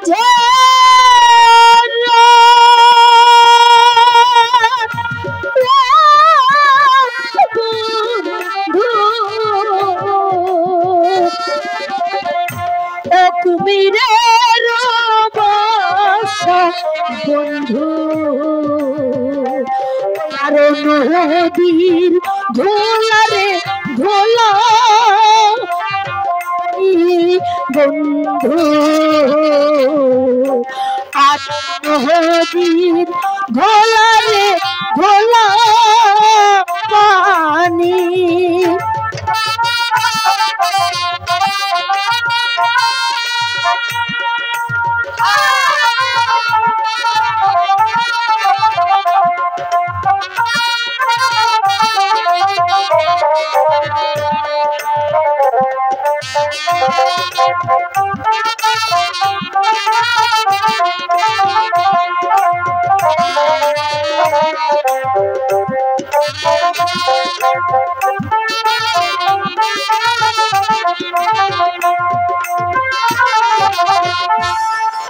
মাঝে কুমিরের বাসা বন্ধু আরো নদীর ধোলারে ধোলা বন্ধু আর নদীর ধোলারে ধোলা পানি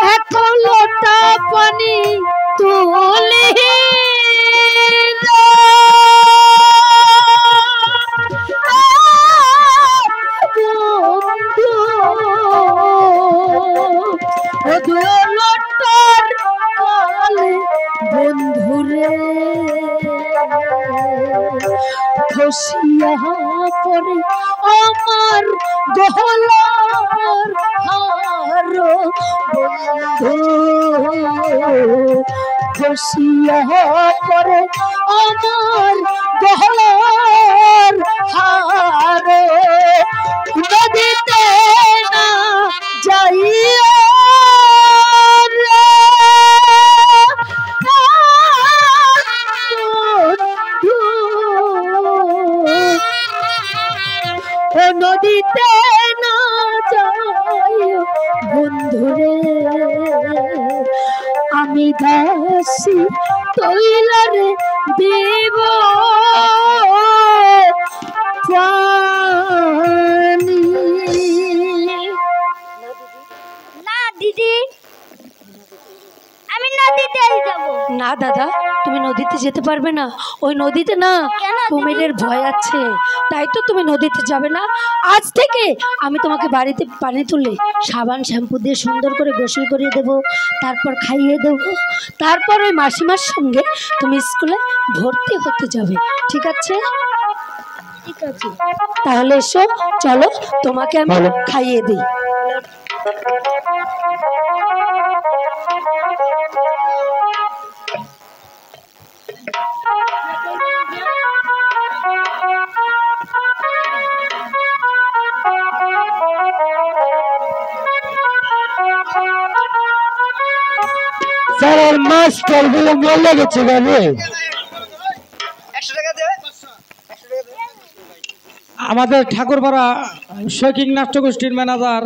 এক লোটা পানি তুলি বন্ধুরে খসিয়া পরে আমার গহলার হার বন্ধু খসিয়া পরে আমার গহলার হার নদীতে না যাইয়া নদীতে না যাই বন্ধুরে আমি দাসী তৈলারে দেব পানি না দিদি আমি নদীতেই যাব না দাদা তুমি নদীতে যেতে পারবে না ওই নদীতে না কুমিরের ভয় আছে তাই তো তুমি নদীতে যাবে না আজ থেকে আমি তোমাকে বাড়িতে পানি তুলে সাবান শ্যাম্পু দিয়ে সুন্দর করে গোসল করিয়ে দেব তারপর খাইয়ে দেব তারপর ওই মাসিমার সঙ্গে তুমি স্কুলে ভর্তি হতে যাবে ঠিক আছে ঠিক আছে তাহলে এসো চলো তোমাকে আমি খাইয়ে দিই স্যার মাস্টার গুলো মরে গেছে বাবু আমাদের ঠাকুরপাড়া শৌখিন নাট্যগোষ্ঠীর ম্যানেজার